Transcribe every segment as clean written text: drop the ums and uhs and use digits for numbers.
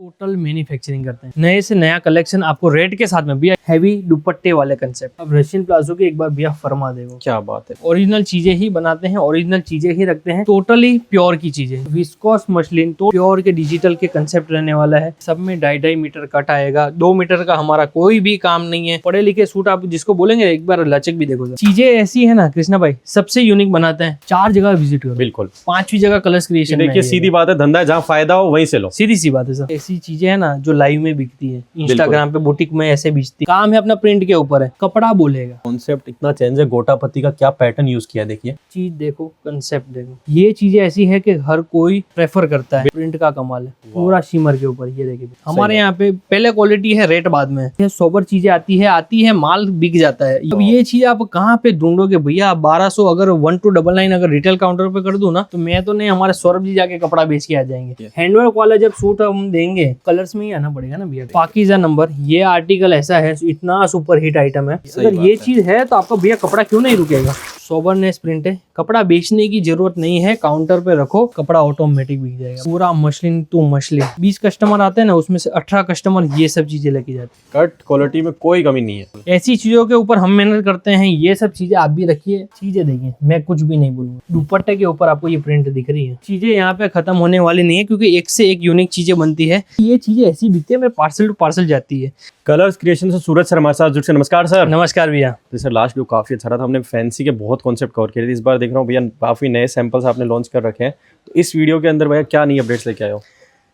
Total manufacturing करते हैं, नए से नया कलेक्शन आपको रेट के साथ में भैया हैवी दुपट्टे वाले कंसेप्ट। अब रशियन प्लाजो की एक बार भैया फरमा देगा, क्या बात है। ओरिजिनल चीजें ही बनाते हैं, ओरिजिनल चीजें ही रखते हैं, टोटली प्योर की चीजें, विस्कोस मसलिन तो प्योर के डिजिटल के कंसेप्ट रहने वाला है। सब में 2.5 मीटर कट आएगा, 2 मीटर का हमारा कोई भी काम नहीं है। पढ़े लिखे सूट आप जिसको बोलेंगे एक बार लचक भी देखो। चीजें ऐसी है ना कृष्णा भाई, सबसे यूनिक बनाते हैं। 4 जगह विजिट करो, बिल्कुल 5वीं जगह कलर्स क्रिएशन। देखिए सीधी बात है, धंधा है, जहाँ फायदा हो वहीं से लो। सीधी सी बात है सर। ऐसी चीजें है ना जो लाइव में बिकती है, इंस्टाग्राम पे बुटीक में ऐसे बिकती है। काम है अपना प्रिंट के ऊपर है, कपड़ा बोलेगा। कॉन्सेप्ट इतना चेंज है, गोटा पत्ती का क्या पैटर्न यूज किया देखिए। चीज देखो, कंसेप्ट देखो, ये चीजें ऐसी है कि हर कोई प्रेफर करता है। प्रिंट का कमाल है, पूरा शिमर के ऊपर। ये देखिए हमारे यहाँ पे पहले क्वालिटी है, रेट बाद में। ये सोबर चीजें आती है माल बिक जाता है। अब ये चीज आप कहाँ पे ढूंढोगे भैया? 1200 अगर 1299 अगर रिटेल काउंटर पे कर दूं ना, तो मैं तो नहीं, हमारे सौरभ जी जाके कपड़ा बेच के आ जाएंगे। हैंडवर्क वाला जब सूट हम देंगे, कलर्स में ही आना पड़ेगा ना भैया। पाकीज़ा नंबर, ये आर्टिकल ऐसा है, इतना सुपर हिट आइटम है। अगर ये चीज है तो आपका भैया कपड़ा क्यों नहीं रुकेगा। सोबरनेस प्रिंट है, कपड़ा बेचने की जरूरत नहीं है, काउंटर पे रखो, कपड़ा ऑटोमेटिक बिक जाएगा। पूरा मसलिन टू मसलिन। 20 कस्टमर आते हैं ना, उसमें से 18 कस्टमर ये सब चीजें लेके जाते हैं। कट क्वालिटी में कोई कमी नहीं है। ऐसी चीजों के ऊपर हम मेहनत करते हैं। ये सब चीजें आप भी रखिए, चीजें देखिए, मैं कुछ भी नहीं बोलूंगा। दुपट्टे के ऊपर आपको ये प्रिंट दिख रही है। चीजें यहाँ पे खत्म होने वाली नहीं है, क्योंकि एक से एक यूनिक चीजें बनती है। ये चीजें ऐसी बिकती है, मेरे पार्सल टू पार्सल जाती है। कलर्स क्रिएशन से सूरज सर हमारे साथ जुड़ से। नमस्कार सर। नमस्कार भैया। तो सर लास्ट वीडियो काफी अच्छा रहा था, हमने फैंसी के बहुत कॉन्सेप्ट कवर किए थे। इस बार देख रहा हूँ भैया काफी नए सैंपल्स आपने लॉन्च कर रखे हैं, तो इस वीडियो के अंदर भैया क्या नई अपडेट्स लेके आए हो?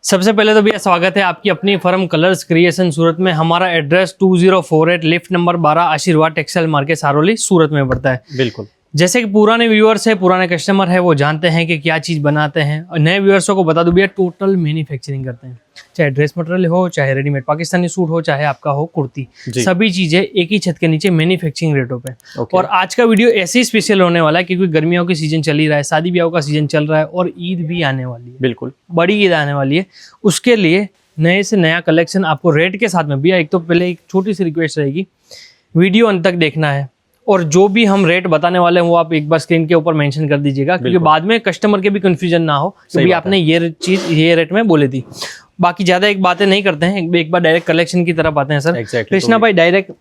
सबसे पहले तो भैया स्वागत है आपकी अपनी फर्म कलर्स क्रिएशन सूरत में। हमारा एड्रेस 2048 लिफ्ट नंबर 12 आशीर्वाद टेक्सटाइल मार्केट सारोली सूरत में पड़ता है। बिल्कुल। जैसे कि पुराने व्यूअर्स है, पुराने कस्टमर है, वो जानते हैं कि क्या चीज बनाते हैं। और नए व्यूअर्सों को बता दूं भैया, टोटल मैन्युफैक्चरिंग करते हैं। चाहे ड्रेस मटेरियल हो, चाहे रेडीमेड पाकिस्तानी सूट हो, चाहे आपका हो कुर्ती, सभी चीजें एक ही छत के नीचे मैन्युफैक्चरिंग रेटों पे। और आज का वीडियो ऐसे ही स्पेशल होने वाला है क्योंकि गर्मियों की सीजन चल ही रहा है, शादी ब्याह का सीजन चल रहा है और ईद भी आने वाली है। बिल्कुल बड़ी ईद आने वाली है, उसके लिए नए से नया कलेक्शन आपको रेट के साथ में। भैया एक तो पहले एक छोटी सी रिक्वेस्ट रहेगी, वीडियो अंत तक देखना है और जो भी हम रेट बताने वाले हैं वो आप एक बार स्क्रीन के ऊपर मेंशन कर दीजिएगा, क्योंकि बाद में कस्टमर के भी कंफ्यूजन ना हो कि आपने ये चीज ये रेट में बोली थी। बाकी ज्यादा एक बातें नहीं करते हैं, एक बार डायरेक्ट कलेक्शन की तरफ आते हैं सर। कृष्णा भाई, डायरेक्ट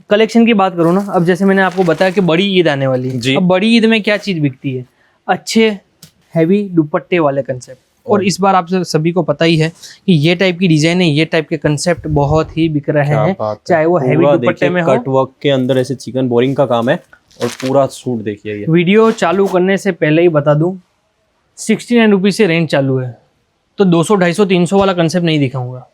कलेक्शन की बात करूँ ना, अब जैसे मैंने आपको बताया कि बड़ी ईद आने वाली है। अब बड़ी ईद में क्या चीज बिकती है? अच्छे हैवी दुपट्टे वाले कंसेप्ट। और इस बार आप सभी को पता ही है कि ये टाइप की डिजाइन है, ये टाइप के कंसेप्ट बहुत ही बिक रहे हैं, चाहे वो हैवी दुपट्टे में हो। कट वर्क के अंदर ऐसे चिकन बोरिंग का काम है और पूरा सूट देखिए। ये वीडियो चालू करने से पहले ही बता दूं, 69 रुपीज से रेंज चालू है, तो 200, 250, 300 वाला कंसेप्ट नहीं दिखाऊंगा।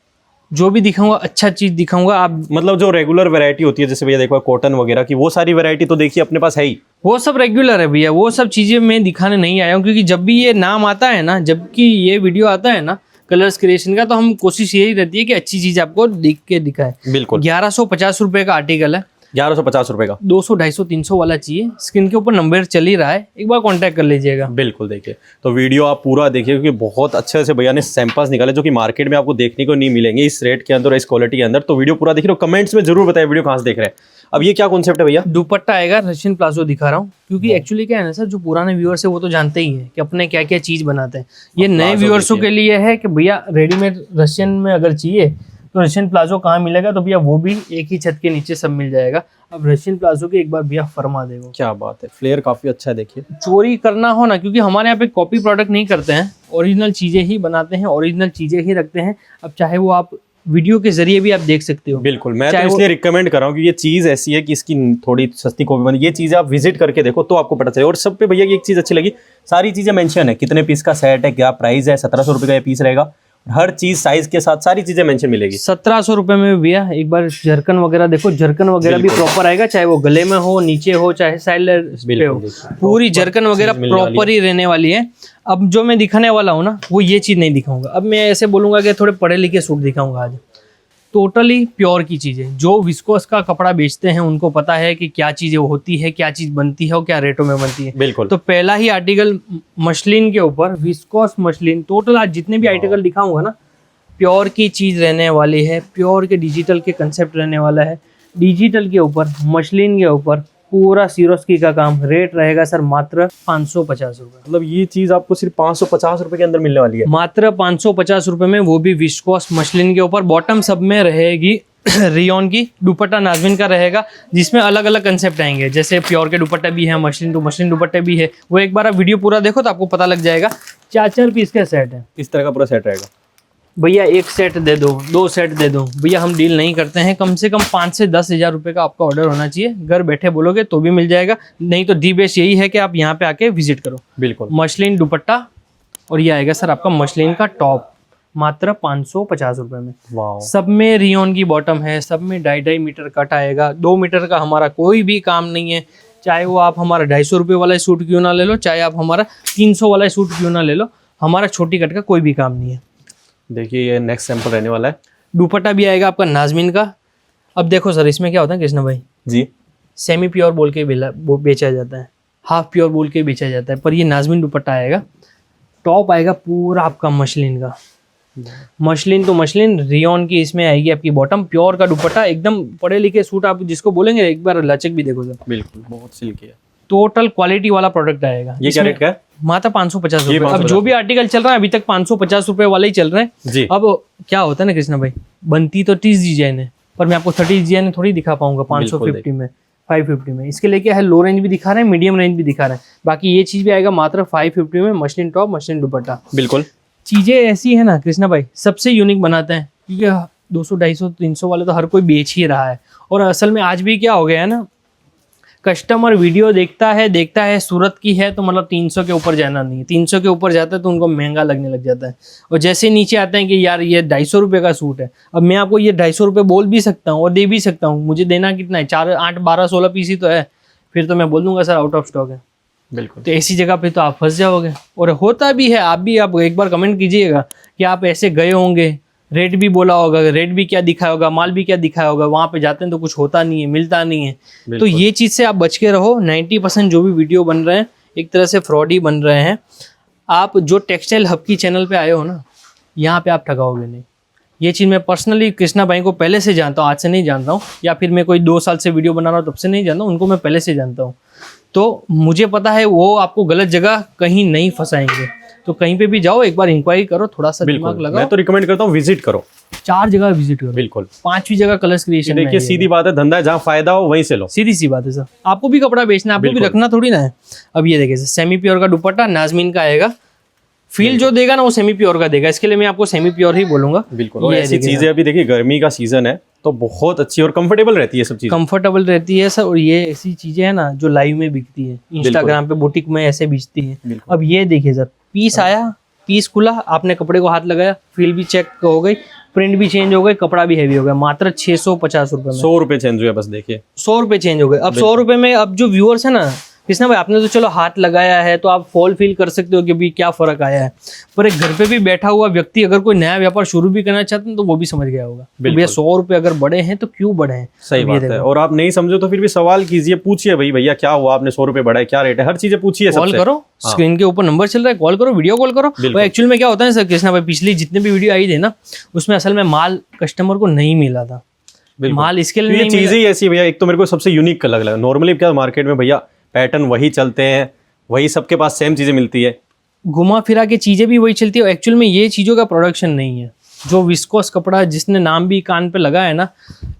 जो भी दिखाऊंगा अच्छा चीज दिखाऊंगा। आप मतलब जो रेगुलर वैरायटी होती है, जैसे भैया देखो कॉटन वगैरह की, वो सारी वैरायटी तो देखिए अपने पास है ही, वो सब रेगुलर है भैया। वो सब चीजें मैं दिखाने नहीं आया हूँ, क्योंकि जब भी ये नाम आता है ना, जबकि ये वीडियो आता है ना कलर्स क्रिएशन का, तो हम कोशिश यही रहती है कि अच्छी चीज आपको दिख के दिखाए। बिल्कुल। 1150 रुपए का आर्टिकल है, 1150 रुपए का। 200, 250, 300 वाला चाहिए, स्क्रीन के ऊपर नंबर चल ही रहा है, एक बार कांटेक्ट कर लीजिएगा। बिल्कुल देखिए, तो वीडियो आप पूरा देखिए, क्योंकि बहुत अच्छे से भैया ने सैंपल्स निकाले जो कि मार्केट में आपको देखने को नहीं मिलेंगे इस रेट के अंदर, इस क्वालिटी के अंदर। तो वीडियो पूरा देखिए, कमेंट्स में जरूर बताएं वीडियो कहाँ से देख रहे हैं। अब ये क्या कॉन्सेप्ट है भैया? दुपट्टा आएगा, रशियन प्लाजो दिखा रहा हूँ, क्योंकि एक्चुअली क्या है ना सर, जो पुराने व्यूअर्स है वो तो जानते ही है कि अपने क्या क्या चीज बनाते हैं। ये नए व्यूअर्सों के लिए है कि भैया रेडीमेड रशियन में अगर चाहिए तो रशियन प्लाजो कहाँ मिलेगा, तो भैया वो भी एक ही छत के नीचे सब मिल जाएगा। अब रशियन प्लाजो की एक बार भैया फरमा देगा। क्या बात है, फ्लेयर काफी अच्छा है देखिए। चोरी करना हो ना, क्योंकि हमारे यहाँ पे कॉपी प्रोडक्ट नहीं करते हैं, ओरिजिनल चीजें ही बनाते हैं, ओरिजिनल चीजें ही रखते हैं। अब चाहे वो आप वीडियो के जरिए भी आप देख सकते हो। बिल्कुल, मैं तो इसलिए रिकमेंड कर रहा हूँ कि ये चीज ऐसी है कि इसकी थोड़ी सस्ती कॉपी बनी, ये चीजें आप विजिट करके देखो तो आपको पता चले। और सब पे भैया की एक चीज अच्छी लगी, सारी चीजें मेंशन है, कितने पीस का सेट है, क्या प्राइस है, 1700 रुपए का ये पीस रहेगा, हर चीज साइज के साथ सारी चीजें मेंशन मिलेगी। 1700 रुपए में भैया एक बार जरकन वगैरह देखो, जरकन वगैरह भी प्रॉपर आएगा, चाहे वो गले में हो, नीचे हो, चाहे साइड पे हो, पूरी जरकन वगैरह प्रॉपर ही रहने वाली है। अब जो मैं दिखाने वाला हूँ ना, वो ये चीज नहीं दिखाऊंगा। अब मैं ऐसे बोलूंगा कि थोड़े पढ़े लिखे सूट दिखाऊंगा आज। टोटली प्योर की चीजें, जो विस्कोस का कपड़ा बेचते हैं उनको पता है कि क्या चीजें होती है, क्या चीज बनती है और क्या रेटों में बनती है। बिल्कुल। तो पहला ही आर्टिकल मसलिन के ऊपर, विस्कोस मसलिन। टोटल आज जितने भी आर्टिकल दिखाऊंगा ना, प्योर की चीज रहने वाली है, प्योर के डिजिटल के कंसेप्ट रहने वाला है। डिजिटल के ऊपर, मसलिन के ऊपर पूरा सिरोस्की का काम, रेट रहेगा सर मात्र 550 रुपए। मतलब ये चीज आपको सिर्फ 550 रुपए के अंदर मिलने वाली है। मात्र 550 रुपए में, वो भी विस्कोस मसलिन के ऊपर। बॉटम सब में रहेगी रियोन की, दुपट्टा नाज़मीन का रहेगा, जिसमें अलग अलग कंसेप्ट आएंगे। जैसे प्योर के दुपट्टे भी है, मसलिन टू मसलिन दुपट्टे भी है। वो एक बार आप वीडियो पूरा देखो तो आपको पता लग जाएगा। 4 पीस का सेट है, इस तरह का पूरा सेट रहेगा। भैया 1 सेट दे दो, 2 सेट दे दो, भैया हम डील नहीं करते हैं। कम से कम 5 से 10 हज़ार रुपये का आपका ऑर्डर होना चाहिए। घर बैठे बोलोगे तो भी मिल जाएगा, नहीं तो दी बेस्ट यही है कि आप यहाँ पे आके विजिट करो। बिल्कुल। मसलिन दुपट्टा और ये आएगा सर आपका मसलिन का टॉप, मात्र 550 रुपये में। वाह। सब में रियोन की बॉटम है, सब में 2.5 मीटर कट आएगा। 2 मीटर का हमारा कोई भी काम नहीं है। चाहे वो आप हमारा 250 रुपये वाला सूट क्यों ना ले लो, चाहे आप हमारा 300 वाला सूट क्यों ना ले लो, हमारा छोटी कट का कोई भी काम नहीं है। देखिए ये नेक्स्ट सैंपल रहने वाला है। दुपट्टा भी आएगा आपका नाज़मीन का। अब देखो सर, इसमें क्या होता है कृष्णा भाई जी, सेमी प्योर बोल के बेचा जाता है, हाफ प्योर बोल के बेचा जाता है, पर ये नाज़मीन दुपट्टा आएगा। टॉप आएगा पूरा आपका मसलिन का, मसलिन तो मसलिन, रियोन की इसमें आएगी आपकी बॉटम। प्योर का दुपट्टा, एकदम पढ़े लिखे सूट आप जिसको बोलेंगे, एक बार लचक भी देखो सर। बिल्कुल, बहुत सिल्की है। टोटल क्वालिटी वाला प्रोडक्ट आएगा। ये क्या रेट का है? मात्र 550 ये रुपये। अब जो भी आर्टिकल चल रहा है अभी तक 550 रुपये वाले ही चल रहे हैं जी। अब क्या होता है ना कृष्णा भाई, बनती तो 30 डिजाइन है, पर मैं आपको 30 डिजाइन थोड़ी दिखा पाऊंगा 550 में, 550 में। इसके लिए क्या है, लो रेंज भी दिखा रहे हैं, मीडियम रेंज भी दिखा रहे हैं। बाकी ये चीज भी आएगा मात्र 550 में, मसलिन टॉप, मसलिन दुपट्टा। बिल्कुल। चीजें ऐसी है ना कृष्णा भाई, सबसे यूनिक बनाते हैं, क्योंकि 200, 250, 300 वाले तो हर कोई बेच ही रहा है। और असल में आज भी क्या हो गया है ना, कस्टमर वीडियो देखता है सूरत की है तो मतलब 300 के ऊपर जाना नहीं है। 300 के ऊपर जाता है तो उनको महंगा लगने लग जाता है। और जैसे नीचे आते हैं कि यार ये 250 रुपये का सूट है, अब मैं आपको ये 250 रुपये बोल भी सकता हूँ और दे भी सकता हूँ, मुझे देना कितना है, 4, 8, 12, 16 पीस ही तो है, फिर तो मैं बोल दूंगा सर आउट ऑफ स्टॉक है। बिल्कुल। तो ऐसी जगह पे तो आप फंस जाओगे। और होता भी है, आप एक बार कमेंट कीजिएगा कि आप ऐसे गए होंगे, रेट भी बोला होगा, रेट भी क्या दिखाया होगा, माल भी क्या दिखाया होगा, वहाँ पे जाते हैं तो कुछ होता नहीं है, मिलता नहीं है। तो ये चीज़ से आप बच के रहो। 90% जो भी वीडियो बन रहे हैं एक तरह से फ्रॉड ही बन रहे हैं। आप जो टेक्सटाइल हब की चैनल पे आए हो ना, यहाँ पे आप ठगाओगे नहीं। ये चीज़ मैं पर्सनली कृष्णा भाई को पहले से जानता हूँ, आज से नहीं जानता हूँ, या फिर मैं कोई 2 साल से वीडियो बना रहा हूँ तब से नहीं जानता हूँ, उनको मैं पहले से जानता हूँ। तो मुझे पता है वो आपको गलत जगह कहीं नहीं फंसाएंगे। तो कहीं पे भी जाओ, एक बार इंक्वायरी करो, थोड़ा सा दिमाग लगाओ। मैं तो रिकमेंड करता हूँ विजिट करो, 4 जगह विजिट करो। बिल्कुल। 5वीं जगह कलर्स क्रिएशन। देखिए सीधी बात है, धंधा है, जहाँ फायदा हो वहीं से लो। सीधी सी बात है सर। आपको भी कपड़ा बेचना है, आपको भी रखना थोड़ी ना है। अब ये देखिए सेमी प्योर का दुपट्टा नाज़मीन का आएगा। फील जो देगा ना वो सेमी प्योर का देगा, इसके लिए मैं आपको सेमी प्योर ही बोलूंगा। बिल्कुल। और ऐसी चीजें अभी देखिए गर्मी का सीजन है तो बहुत अच्छी और कंफर्टेबल रहती है, सब चीजें कंफर्टेबल रहती है सर। और ये ऐसी चीजें है ना जो लाइव में बिकती है, इंस्टाग्राम पे बुटीक में ऐसे बेचती है। अब ये देखिए सर, पीस आया, पीस खुला, आपने कपड़े को हाथ लगाया, फील भी चेक हो गई, प्रिंट भी चेंज हो गई, कपड़ा भी हैवी हो गया, मात्र 650 रुपए में। 100 रुपए चेंज हुए बस, देखिए 100 रुपए चेंज हो गए। अब 100 रुपए में अब जो व्यूअर्स है ना कृष्णा भाई, आपने तो चलो हाथ लगाया है तो आप फॉल फील कर सकते हो कि भी क्या फर्क आया है, पर एक घर पे भी बैठा हुआ व्यक्ति अगर कोई नया व्यापार शुरू भी करना चाहते हैं तो वो भी समझ गया होगा भैया 100 रुपए अगर बढ़े हैं तो क्यों बढ़े हैं। सही बात है। और आप नहीं समझो तो फिर भी सवाल कीजिए, पूछिए भाई भैया क्या हुआ, आपने 100 रुपए बढ़ाए, क्या रेट है, हर चीजें पूछिए। कॉल करो, स्क्रीन के ऊपर नंबर चल रहा है, कॉल करो, वीडियो कॉल करो। एक्चुअल में क्या होता है सर कृष्णा भाई, पिछली जितने भी वीडियो आई थी ना उसमें असल में माल कस्टमर को नहीं मिला था। माल इसके लिए ये चीजें ही ऐसी भैया, एक तो मेरे को सबसे यूनिक लगा। नॉर्मली क्या मार्केट में भैया पैटर्न वही चलते हैं, वही सबके पास सेम चीजें मिलती है, घुमा फिरा के चीजें भी वही चलती है। एक्चुअल में ये चीजों का प्रोडक्शन नहीं है। जो विस्कोस कपड़ा जिसने नाम भी कान पे लगा है ना,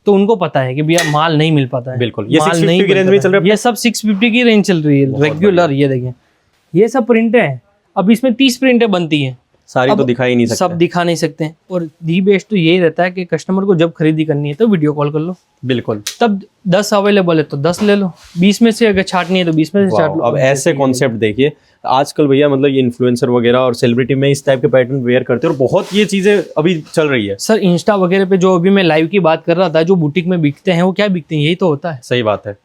तो उनको पता है कि भैया माल नहीं मिल पाता है। बिल्कुल। ये 650 की रेंज में चल रहा है, ये सब 650 की रेंज चल रही है रेगुलर। ये देखिए ये सब प्रिंट है, अब इसमें 30 प्रिंटें बनती हैं, सारी तो दिखा ही नहीं सकते, सब दिखा नहीं सकते। और दी बेस्ट तो यही रहता है कि कस्टमर को जब खरीदी करनी है तो वीडियो कॉल कर लो, बिल्कुल। तब 10 अवेलेबल है तो 10 ले लो, 20 में से अगर छाटनी है तो 20 में से छाट लो। अब ऐसे कॉन्सेप्ट देखिए आजकल भैया, मतलब ये इन्फ्लुएंसर वगैरह और सेलिब्रिटी में इस टाइप के पैटर्न वेयर करते हैं और बहुत ये चीजें अभी चल रही है सर। इंस्टा वगैरह पे जो अभी मैं लाइव की बात कर रहा था, जो बुटीक में बिकते हैं वो क्या बिकते हैं, यही तो होता है। सही बात है।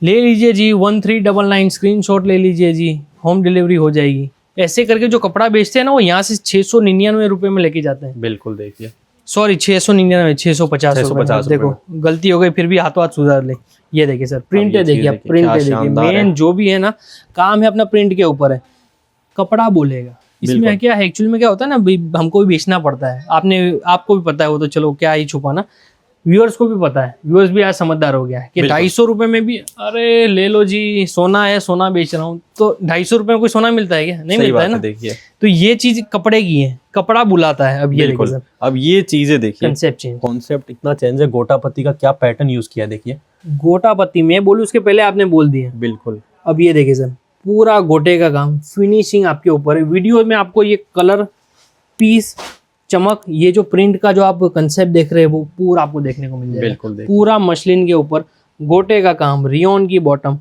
ले लीजिए जी 1399 स्क्रीनशॉट ले लीजिए जी, होम डिलीवरी हो जाएगी। ऐसे करके जो कपड़ा बेचते हैं ना वो यहाँ से 699 रुपए में लेके जाते हैं। बिल्कुल। देखिए सॉरी 699, 650 रुपए। देखो गलती हो गई, फिर भी हाथों हाथ सुधार ले। ये देखिए सर, प्रिंट है, देखिए प्रिंट है, देखिए मेन जो भी है ना काम है अपना प्रिंट के ऊपर है, कपड़ा बोलेगा। इसमें क्या है, एक्चुअली में क्या होता है ना, हमको भी बेचना पड़ता है, आपको भी पता है वो तो चलो क्या ही छुपाना। व्यूअर्स को भी पता है, व्यूअर्स भी आज समझदार हो गया है कि 250 रुपए में भी अरे ले लो जी, सोना है, सोना बेच रहा हूँ, तो 250 रुपए में कोई सोना मिलता है क्या? नहीं मिलता है ना। देखिए तो ये चीज कपड़े की है, कपड़ा बुलाता है। अब ये देखिए सर, अब ये चीजें देखिए, कंसेप्ट इतना चेंज है। गोटा पत्ती का क्या पैटर्न यूज किया देखिए, गोटा पत्ती में बोलूं उसके पहले आपने बोल दिया। बिल्कुल। अब ये देखिए सर, पूरा गोटे का काम, फिनिशिंग आपके ऊपर है। वीडियो में आपको ये कलर, पीस, चमक, ये जो प्रिंट का जो आप कंसेप्ट देख रहे हैं वो पूरा आपको देखने को मिल जाएगा। बिल्कुल पूरा मसलिन के ऊपर गोटे का काम, रियोन की बॉटम,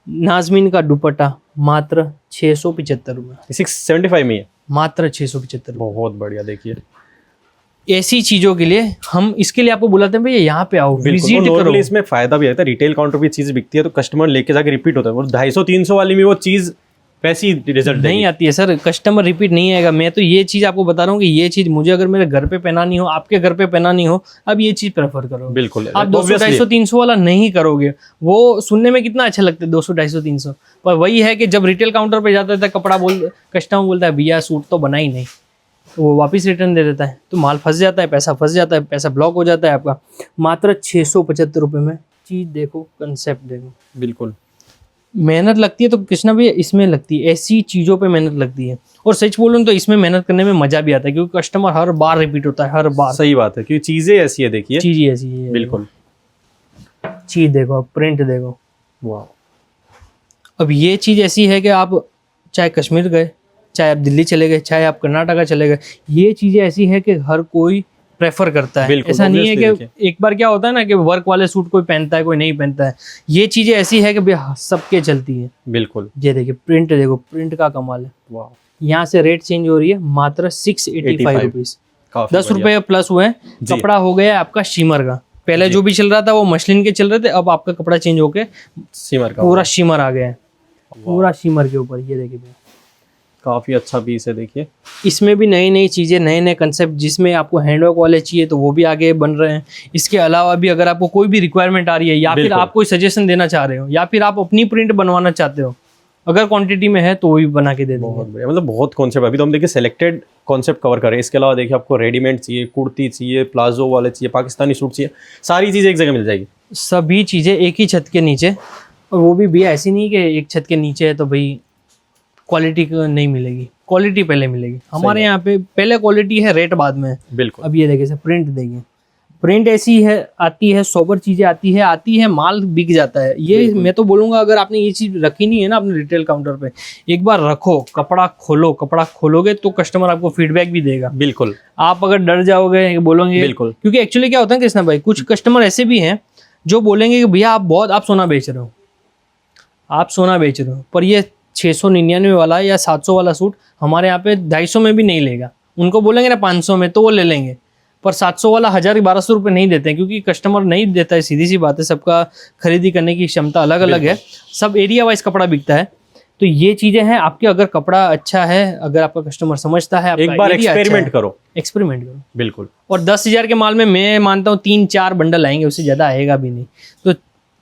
नाजमीन का दुपट्टा, मात्र 675 रुपये। 675 में है, मात्र 675। बहुत बढ़िया। देखिए ऐसी चीजों के लिए हम इसके लिए आपको बुलाते हैं भैया यहाँ पे आओ, विजिट करो। नॉर्मली इसमें फायदा भी आता है, रिटेल काउंटर पे चीज बिकती है तो कस्टमर लेके जाके रिपीट होता है। वो 250-300 वाली में वो चीज वैसी रिजल्ट नहीं आती है सर, कस्टमर रिपीट नहीं आएगा। मैं तो ये चीज आपको बता रहा हूँ कि ये चीज मुझे अगर मेरे घर पे पहनानी हो, आपके घर पे पहनानी हो, अब ये चीज प्रेफर करो। बिल्कुल। आप 200-250-300 वाला नहीं करोगे। वो सुनने में कितना अच्छा लगता है 200-250-300, पर वही है कि जब रिटेल काउंटर पे जाता है कपड़ा कस्टमर बोलता है भैया सूट तो बना ही नहीं, तो वो वापस रिटर्न दे देता है, तो माल फंस जाता है, पैसा फंस जाता है, पैसा ब्लॉक हो जाता है आपका। मात्र 675 रुपये में चीज देखो, कंसेप्ट देखो। बिल्कुल मेहनत लगती है तो कृष्णा भैया इसमें लगती है, ऐसी चीज़ों पे मेहनत लगती है। और सच बोलूँ तो इसमें मेहनत करने में मजा भी आता है, क्योंकि कस्टमर हर बार रिपीट होता है, हर बार। सही बात है, क्योंकि चीजें ऐसी है। देखिए चीज़ ऐसी है, बिल्कुल। चीज़ देखो, प्रिंट देखो, वाह। अब ये चीज़ ऐसी है कि आप चाहे कश्मीर गए, चाहे आप दिल्ली चले गए, चाहे आप कर्नाटका चले गए, ये चीज़ें ऐसी है कि हर कोई प्रेफर करता है। ऐसा नहीं है कि एक बार क्या होता है ना कि वर्क वाले सूट कोई पहनता है, कोई नहीं पहनता है। ये चीजें ऐसी है कि भैया सबके चलती है। बिल्कुल। ये देखिए प्रिंट देखो, प्रिंट का कमाल है। वाह। यहाँ से रेट चेंज हो रही है, मात्र 685 रुपीज, 10 रुपये प्लस हुए हैं। कपड़ा हो गया आपका शिमर का, पहले जो भी चल रहा था वो मसलिन के चल रहे थे, अब आपका कपड़ा चेंज होके शिमर का, पूरा शिमर आ गया है, पूरा शिमर के ऊपर। ये देखिए काफी अच्छा पीस है। देखिए इसमें भी नई नई चीज़ें, नए नए कंसेप्ट, जिसमें आपको हैंडवर्क वाले चाहिए तो वो भी आगे बन रहे हैं। इसके अलावा भी अगर आपको कोई भी रिक्वायरमेंट आ रही है, या फिर आप कोई सजेशन देना चाह रहे हो, या फिर आप अपनी प्रिंट बनवाना चाहते हो, अगर क्वांटिटी में है तो वो भी बना के दे देंगे। बहुत बढ़िया, मतलब बहुत कॉन्सेप्ट। अभी तो हम देखिए सिलेक्टेड कॉन्सेप्ट कवर कर रहे हैं। इसके अलावा देखिए आपको रेडीमेड चाहिए, कुर्ती चाहिए, प्लाजो वाले चाहिए, पाकिस्तानी सूट चाहिए, सारी चीज़ें एक जगह मिल जाएगी। सभी चीज़ें एक ही छत के नीचे, और वो भी भैया ऐसी नहीं कि एक छत के नीचे है तो भाई क्वालिटी नहीं मिलेगी, क्वालिटी पहले मिलेगी। हमारे यहाँ पे पहले क्वालिटी है, रेट बाद में। बिल्कुल। अब ये देखिए सर, प्रिंट देखिए, प्रिंट ऐसी है, आती है, सोबर चीजें आती है, माल बिक जाता है। ये मैं तो बोलूंगा अगर आपने ये चीज रखी नहीं है ना अपने रिटेल काउंटर पे, एक बार रखो, कपड़ा खोलो, कपड़ा खोलोगे तो कस्टमर आपको फीडबैक भी देगा। बिल्कुल। आप अगर डर जाओगे, बोलोगे, बिल्कुल, क्योंकि एक्चुअली क्या होता है कृष्णा भाई, कुछ कस्टमर ऐसे भी हैं जो बोलेंगे कि भैया आप सोना बेच रहे हो, आप सोना बेच रहे हो, पर ये 699 वाला या 700 वाला सूट हमारे यहाँ पे 250 में भी नहीं लेगा। उनको बोलेंगे ना 500 में तो वो ले लेंगे, पर 700 वाला 1000-1200 रुपये नहीं देते हैं, क्योंकि कस्टमर नहीं देता है। सीधी सी बात है, सबका खरीदी करने की क्षमता अलग अलग है, सब एरिया वाइज कपड़ा बिकता है। तो ये चीजें हैं आपके, अगर कपड़ा अच्छा है, अगर आपका कस्टमर समझता है, एक बार एक्सपेरिमेंट करो, एक्सपेरिमेंट करो। बिल्कुल। और 10,000 के माल में मैं मानता हूँ 3-4 बंडल आएंगे, उससे ज्यादा आएगा भी नहीं, तो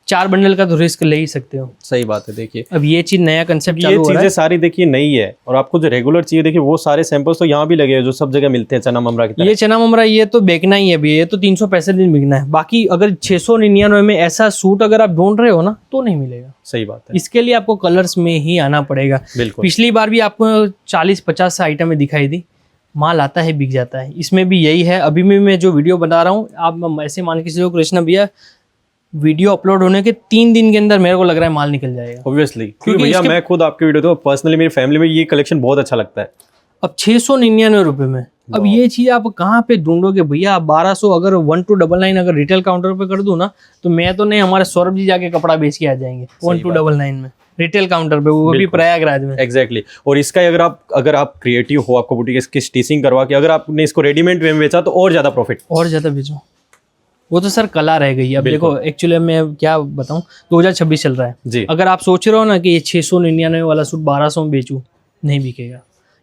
4 बंडल का तो रिस्क ले ही सकते हो। सही बात है। देखिए अब ये चीज नया कंसेप्ट चालू हो रहा है, ये चीजें सारी देखिए नई है, और आपको जो रेगुलर चाहिए देखिए वो सारे सैंपल्स तो यहाँ भी लगे हैं जो सब जगह मिलते हैं। चना ममरा की तरह, ये चना ममरा ये तो बेचना ही है अभी, ये तो 365 दिन बिकना है। बाकी अगर 699 में ऐसा सूट अगर आप ढूंढ रहे हो ना तो नहीं मिलेगा। सही बात है। इसके लिए आपको कलर्स में ही आना पड़ेगा। बिल्कुल। पिछली बार भी आपको 40-50 आइटम दिखाई दी, माल आता है बिक जाता है। इसमें भी यही है। अभी मैं जो वीडियो बना रहा हूँ, आप ऐसे मान के चलो कृष्णा भैया, वीडियो अपलोड होने के 3 दिन के अंदर मेरे को लग रहा है माल निकल जाएगा। ऑब्वियसली, क्योंकि भैया मैं खुद आपके वीडियो तो पर्सनली मेरी फैमिली में ये कलेक्शन बहुत अच्छा लगता है। अब 699 रुपये में, अब ये चीज आप कहाँ पे ढूंढोगे भैया? 1200 अगर 1299 अगर रिटेल काउंटर पे कर दूं ना, तो मैं तो नहीं, हमारे सौरभ जी जाके कपड़ा बेच के आ जाएंगे 1299 में रिटेल काउंटर पे, वो भी प्रयागराज में। एग्जैक्टली। और इसका अगर आप क्रिएटिव हो, आपको बुटीक इसकी स्टिचिंग करवा के अगर आपने इसको रेडीमेड में बेचा तो और ज्यादा प्रॉफिट, और ज्यादा बेचो। वो तो सर कला रह गई। अब देखो एक्चुअली मैं क्या बताऊं, 2026 चल रहा है जी। अगर आप सोच रहे हो ना कि ये 699 वाला सूट 1200 में बेचूं, नहीं बिकेगा।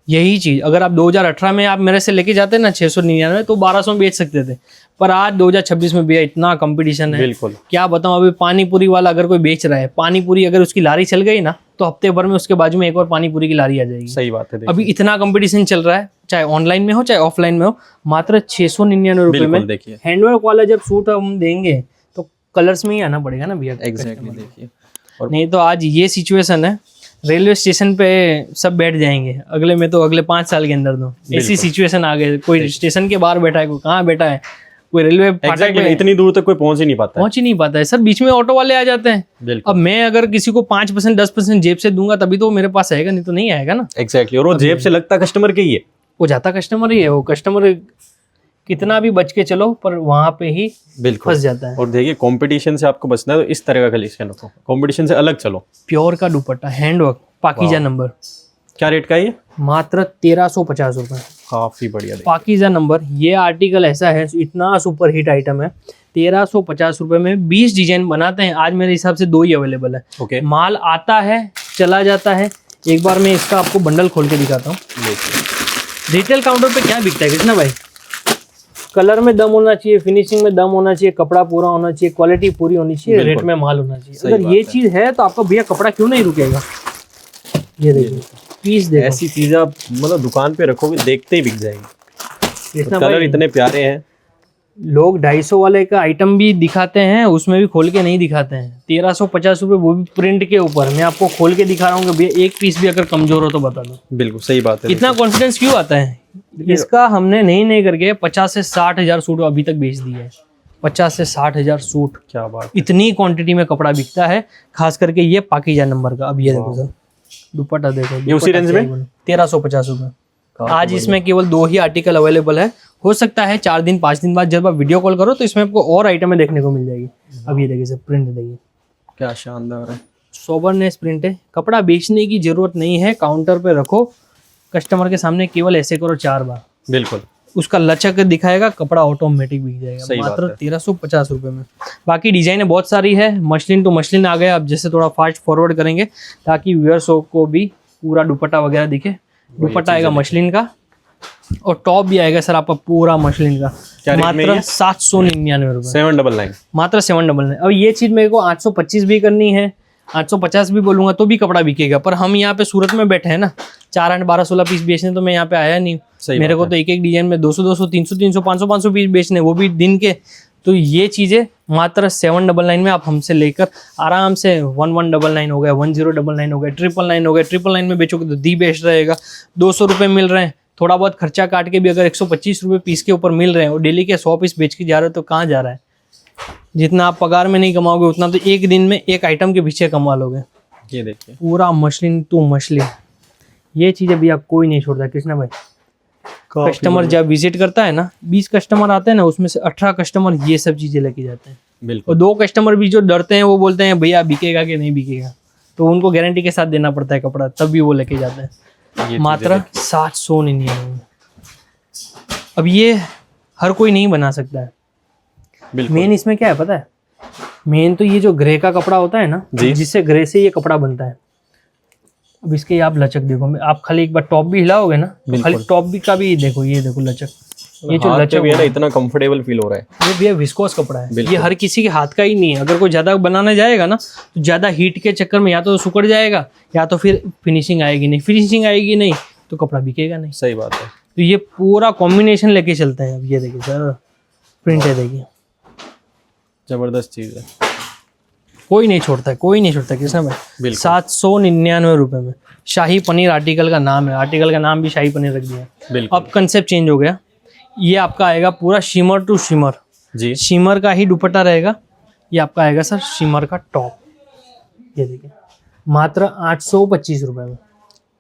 यही चीज अगर आप 2018 में आप मेरे से लेके जाते ना 699 तो 1200 में बेच सकते थे, पर आज 2026 में भैया इतना कंपटीशन है, बिल्कुल क्या बताऊं। अभी पानी पूरी वाला अगर कोई बेच रहा है, पानी पूरी अगर उसकी लारी चल गई ना तो हफ्ते भर में उसके बाजू में एक और पानी पूरी की लारी आ जाएगी। सही बात है। अभी इतना कंपटीशन चल रहा है, चाहे ऑनलाइन में हो चाहे ऑफलाइन में हो, मात्र 699 रुपए में। बिल्कुल देखिए हैंडवर्क वाला जब सूट हम देंगे तो कलर्स में ही आना पड़ेगा ना भैया। एग्जैक्टली देखिए। और नहीं तो आज ये सिचुएशन है, रेलवे स्टेशन पे सब बैठ जाएंगे, अगले में तो अगले 5 साल के अंदर तो ऐसी सिचुएशन आ गई। कोई स्टेशन के बाहर बैठा है, कोई कहाँ बैठा है, कोई रेलवे फाटक पे इतनी दूर तक कोई पहुंच ही नहीं पाता है। पहुंच ही नहीं पाता है सर, बीच में ऑटो वाले आ जाते हैं। बिल्कुल। अब मैं अगर किसी को 5% 10% जेब से दूंगा तभी तो मेरे पास आएगा, नहीं तो नहीं आएगा ना। एग्जैक्टली। और वो जेब से लगता कस्टमर के ही है, वो जाता कस्टमर ही है, वो कस्टमर कितना भी बच के चलो पर वहां पे ही बिल्कुल फंस जाता है। और देखिए कंपटीशन से आपको बचना है तो इस तरह का कलेक्शन रखो, कंपटीशन से अलग चलो। प्योर का दुपट्टा, हैंडवर्क, पाकीजा नंबर, क्या रेट का है ये? मात्र 1350 रुपए। काफी बढ़िया देखिए। पाकीजा नंबर, ये आर्टिकल ऐसा है, इतना सुपर हिट आइटम है, 1350 रुपए में 20 डिजाइन बनाते हैं। आज मेरे हिसाब से 2 ही अवेलेबल है। ओके। माल आता है चला जाता है। एक बार मैं इसका आपको बंडल खोल के दिखाता हूँ। देखिए रिटेल काउंटर पे क्या बिकता है कृष्णा भाई? कलर में दम होना चाहिए, फिनिशिंग में दम होना चाहिए, कपड़ा पूरा होना चाहिए, क्वालिटी पूरी होनी चाहिए, रेट में माल होना चाहिए। अगर ये चीज है तो आपका भैया कपड़ा क्यों नहीं रुकेगा। ये देखिए पीस देखो, ऐसी चीज आप मतलब दुकान पे रखोगे देखते ही बिक जाएगी। कृष्णा कलर भाई इतने प्यारे हैं। लोग 250 वाले का आइटम भी दिखाते हैं, उसमें भी खोल के नहीं दिखाते हैं। 1350 रुपये, वो भी प्रिंट के ऊपर। मैं आपको खोल के दिखा रहा हूँ कि भैया एक पीस भी अगर कमजोर हो तो बता दो। बिल्कुल सही बात है। इतना कॉन्फिडेंस क्यों आता है? इसका हमने नहीं करके 50 से 60 हजार सूट अभी तक बेच दिए हैं। 50 से 60 हजार सूट, क्या बात। इतनी क्वांटिटी में कपड़ा बिकता है, खास करके ये पाकीजा नंबर का। अब ये देखो सर, दुपट्टा देखो, ये उसी रेंज में 1350 रुपये। आज इसमें केवल 2 ही आर्टिकल अवेलेबल है। हो सकता है 4 दिन 5 दिन बाद जब आप वीडियो कॉल करो तो इसमें आपको और आइटमें देखने को मिल जाएगी। अब ये देखिए सर, प्रिंट देखिए क्या शानदार है। सोबरनेस प्रिंट है। कपड़ा बेचने की जरूरत नहीं है, काउंटर पे रखो, कस्टमर के सामने केवल ऐसे करो 4 बार, बिल्कुल उसका लचक दिखाएगा, कपड़ा ऑटोमेटिक बिक जाएगा। सही बात मात्र है। 1350 रुपये में। बाकी डिजाइने बहुत सारी है, मसलिन टू मसलिन आ गया। अब जैसे थोड़ा फास्ट फॉरवर्ड करेंगे ताकि व्यूअर्स को भी पूरा दुपट्टा वगैरह दिखे। दुपट्टा आएगा मसलिन का और टॉप भी आएगा सर आपका पूरा मसलिन का। मात्र 799 रुपये, 799, मात्र 799। अब ये चीज मेरे को 825 भी करनी है, 850 भी बोलूंगा तो भी कपड़ा बिकेगा। पर हम यहाँ पे सूरत में बैठे हैं ना, 4 8 12 16 पीस बेचने, तो मैं यहाँ पे आया नहीं। मेरे को तो एक एक डिजाइन में 200 200 300 300 500 500 पीस बेचने, वो भी दिन के। तो ये चीजें मात्र 799 में आप हमसे लेकर आराम से 1199 हो गया, 1099 हो गया, 999 हो गया। 999 में बेचोगे तो दी बेस्ट रहेगा। 200 रुपये मिल रहे हैं, थोड़ा बहुत खर्चा काट के भी अगर 125 रुपये पीस के ऊपर मिल रहे हैं और डेली के 100 पीस बेच के जा रहे हो तो कहाँ जा रहा है? जितना आप पगार में नहीं कमाओगे उतना तो एक दिन में एक आइटम के पीछे कमा लोगे। ये देखिए पूरा मसलिन टू मसलिन, ये चीजें भी आप कोई नहीं छोड़ता कृष्णा भाई। कस्टमर जब विजिट करता है ना, 20 कस्टमर आते हैं ना, उसमें से 18 कस्टमर ये सब चीजें लेके जाते हैं। बिल्कुल। और 2 कस्टमर भी जो डरते हैं वो बोलते हैं भैया बिकेगा कि नहीं बिकेगा, तो उनको गारंटी के साथ देना पड़ता है कपड़ा, तब भी वो लेके जाते हैं। मात्र 799। अब ये हर कोई नहीं बना सकता है। मेन इसमें क्या है पता है? मेन तो ये जो ग्रे का कपड़ा होता है ना, जिससे ग्रे से ये कपड़ा बनता है। अब इसके आप लचक देखो, आप खाली एक बार टॉप भी हिलाओगे ना, तो खाली टॉप भी का भी देखो, ये देखो लचक, ये जो लचक भी है ना, इतना कंफर्टेबल फील हो रहा है। ये भी विस्कोस कपड़ा है, ये हर किसी के हाथ का ही नहीं है। अगर कोई ज्यादा बनाना जाएगा ना तो ज्यादा हीट के चक्कर में या तो सुकड़ जाएगा या तो फिर फिनिशिंग आएगी नहीं। फिनिशिंग आएगी नहीं तो कपड़ा बिकेगा नहीं। सही बात है। तो ये पूरा कॉम्बिनेशन लेके चलते हैं। अब ये देखिए सर, प्रिंट है देखिए, जबरदस्त चीज है। कोई नहीं छोड़ता है, कोई नहीं छोड़ता कृष्णा भाई। 799 रुपये में शाही पनीर आर्टिकल का नाम है, आर्टिकल का नाम भी शाही पनीर रख दिया। अब कंसेप्ट चेंज हो गया, ये आपका आएगा पूरा शिमर टू शिमर जी, शिमर का ही दुपट्टा रहेगा। ये आपका आएगा सर शिमर का टॉप, ये देखिए मात्र 825 रुपये में।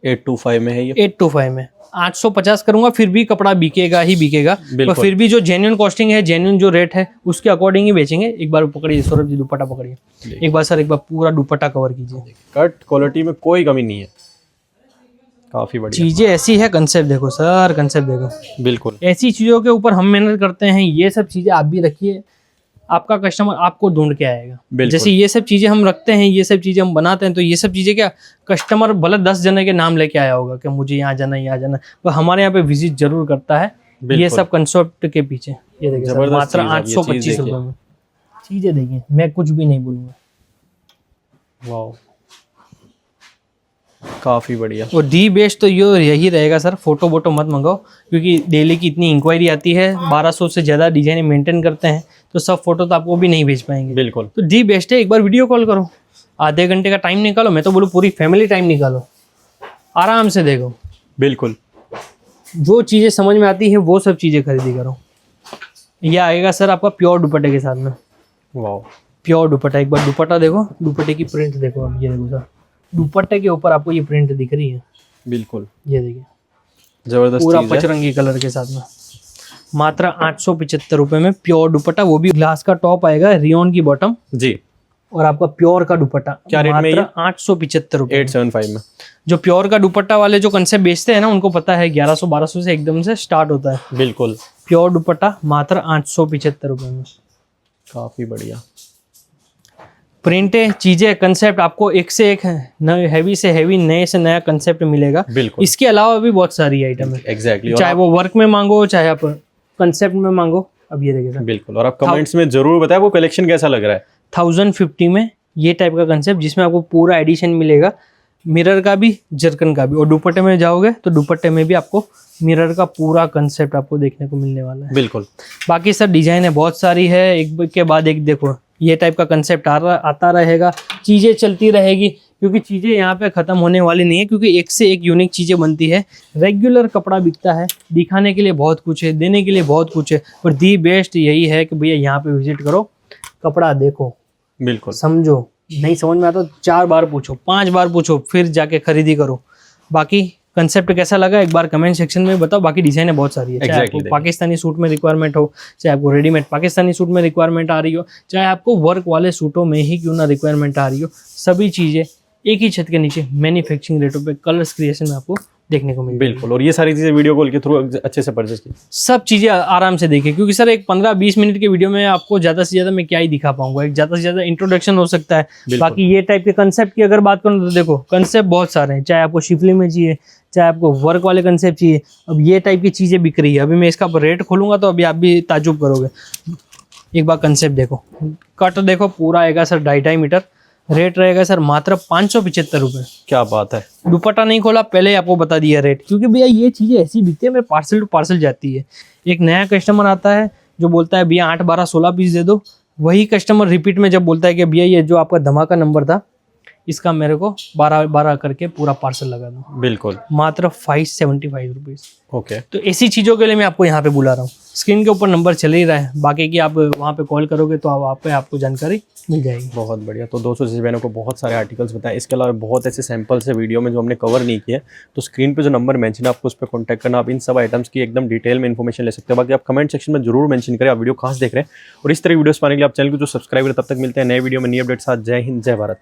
825 में है ये। 825 में 850 करूंगा फिर भी कपड़ा बिकेगा ही बिकेगा। पर फिर भी जो जेन्युइन कॉस्टिंग है, जेन्युइन जो रेट है उसके अकॉर्डिंग ही बेचेंगे। एक बार पकड़िए सौरभ जी, दुपट्टा पकड़िए एक बार सर, एक बार पूरा दुपट्टा कवर कीजिए। कट क्वालिटी में कोई कमी नहीं है, काफी बढ़िया चीजें ऐसी है। कंसेप्ट देखो सर, कंसेप्ट देखो। बिल्कुल ऐसी चीजों के ऊपर हम मेहनत करते हैं। ये सब चीजें आप भी रखिए, आपका कस्टमर आपको ढूंढ के आएगा। जैसे ये सब चीजें हम रखते हैं, ये सब चीजें हम बनाते हैं, तो ये सब चीजें क्या कस्टमर भले 10 जने के नाम लेके आया होगा कि मुझे यहाँ जाना यहाँ जाना, तो हमारे यहाँ पे विजिट जरूर करता है। ये सब कंसेप्ट के पीछे ये देखिए सर, मात्र 825 रुपये में चीजें देखिए। मैं कुछ भी नहीं बोलूंगा। वाओ, काफी बढ़िया। और दी बेस्ट तो यही रहेगा सर, फोटो वोटो मत मंगाओ, क्योंकि डेली की इतनी इंक्वायरी आती है, 1200 से ज़्यादा डिजाइन मेंटेन करते हैं, तो सब फोटो तो आपको भी नहीं भेज पाएंगे। बिल्कुल। तो दी बेस्ट है, एक बार वीडियो कॉल करो, आधे घंटे का टाइम निकालो, मैं तो बोलूँ पूरी फैमिली टाइम निकालो, आराम से देखो, बिल्कुल। जो चीज़ें समझ में आती है वो सब चीज़ें खरीदी करो। ये आएगा सर आपका प्योर दुपट्टे के साथ में, वाह, प्योर दुपट्टा। एक बार दुपट्टा देखो, दुपट्टे की प्रिंट देखो, अब ये देखो सर, दुपट्टे के ऊपर आपको ये प्रिंट दिख रही है, बिल्कुल, ये देखिए, जबरदस्त पूरा चीज है। पचरंगी कलर के साथ में, मात्र 875 रुपए में प्योर दुपट्टा, वो भी ग्लास का टॉप आएगा, रियोन की बॉटम जी। और आपका प्योर का दुपट्टा। क्या रेट में ये? 875 रुपए। 875 में। जो प्योर का दुपट्टा वाले जो कंसेप्ट बेचते हैं ना, उनको पता है 1100-1200 से एकदम से स्टार्ट होता है। बिल्कुल, प्योर दुपट्टा मात्र 875 रुपए में। काफी बढ़िया। प्रिंटें, चीजें, कंसेप्ट आपको एक से एक नए, हैवी से हैवी, नए से नया कंसेप्ट मिलेगा। बिल्कुल, इसके अलावा भी बहुत सारी आइटम है, एग्जैक्टली। चाहे वो वर्क में मांगो, चाहे आप कंसेप्ट में मांगो। अब ये देखिए सर, बिल्कुल, और आप कमेंट्स में जरूर बताएं वो कलेक्शन कैसा लग रहा है। 1050 में ये टाइप का कंसेप्ट, जिसमें आपको पूरा एडिशन मिलेगा, मिरर का भी, जरकन का भी, और दुपट्टे में जाओगे तो दुपट्टे में भी आपको मिरर का पूरा कंसेप्ट आपको देखने को मिलने वाला है। बिल्कुल। बाकी सर डिजाइन है बहुत सारी है, एक के बाद एक देखो, ये टाइप का कंसेप्ट आता रहेगा, चीज़ें चलती रहेगी, क्योंकि चीज़ें यहाँ पे ख़त्म होने वाली नहीं है, क्योंकि एक से एक यूनिक चीज़ें बनती है। रेगुलर कपड़ा बिकता है, दिखाने के लिए बहुत कुछ है, देने के लिए बहुत कुछ है, और दी बेस्ट यही है कि भैया यहाँ पे विजिट करो, कपड़ा देखो, बिल्कुल, समझो, नहीं समझ में आता तो 4 बार पूछो, 5 बार पूछो, फिर जाके खरीदी करो। बाकी कंसेप्ट कैसा लगा एक बार कमेंट सेक्शन में बताओ। बाकी डिजाइने बहुत सारी है, चाहे आपको पाकिस्तानी सूट में रिक्वायरमेंट हो, चाहे आपको रेडीमेड पाकिस्तानी सूट में रिक्वायरमेंट आ रही हो, चाहे आपको वर्क वाले सूटों में ही क्यों ना रिक्वायरमेंट आ रही हो, सभी चीज़ें एक ही छत के नीचे मैन्युफैक्चरिंग रेटों पे कलर्स क्रिएशन में आपको देखने को मिलेगी। बिल्कुल, और ये सारी चीजें वीडियो कॉल के थ्रू अच्छे से परचेज की, सब चीज़ें आराम से देखिए, क्योंकि सर एक 15-20 मिनट के वीडियो में आपको ज़्यादा से ज़्यादा मैं क्या ही दिखा पाऊंगा, एक ज़्यादा से ज़्यादा इंट्रोडक्शन हो सकता है। बाकी ये टाइप के कंसेप्ट की अगर बात करूँ तो देखो, कंसेप्ट बहुत सारे हैं, चाहे आपको शिफली में चाहिए, चाहे आपको वर्क वाले कंसेप्ट चाहिए। अब ये टाइप की चीज़ें बिक रही है, अभी मैं इसका रेट खोलूंगा तो अभी आप भी ताजुब करोगे। एक बार कंसेप्ट देखो, कट देखो, पूरा आएगा सर 2.5 मीटर, रेट रहेगा सर मात्र 575 रुपये। क्या बात है। दुपट्टा नहीं खोला, पहले ही आपको बता दिया रेट, क्योंकि भैया ये चीज़ें ऐसी बिकती है, मेरे पार्सल टू पार्सल जाती है। एक नया कस्टमर आता है जो बोलता है भैया 8, 12, 16 पीस दे दो, वही कस्टमर रिपीट में जब बोलता है कि भैया ये जो आपका धमाका नंबर था, इसका मेरे को 12 करके पूरा पार्सल लगा दो। बिल्कुल, मात्र 575 रुपीज़। ओके। तो ऐसी चीज़ों के लिए मैं आपको यहाँ पे बुला रहा हूँ। स्क्रीन के ऊपर नंबर चल ही रहा है, बाकी की आप वहाँ पे कॉल करोगे तो आपको जानकारी मिल जाएगी। बहुत बढ़िया। तो दोस्तों, जैसे मैंने को बहुत सारे आर्टिकल्स बताए, इसके अलावा बहुत ऐसे सैंपल्स है वीडियो में जो हमने कवर नहीं किए, तो स्क्रीन पे जो नंबर मेंशन है आपको उस पर कॉन्टैक्ट करना, आप इन सब आइटम्स की एकदम डिटेल में इन्फॉर्मेशन ले सकते हो। बाकी आप कमेंट सेक्शन में जरूर मेंशन करें आप वीडियो कहाँ से देख रहे हैं, और इस तरह वीडियोस पाने के लिए आप चैनल को जो सब्सक्राइब करें। तब तक मिलते हैं नए वीडियो में नई अपडेट साथ। जय हिंद, जय भारत।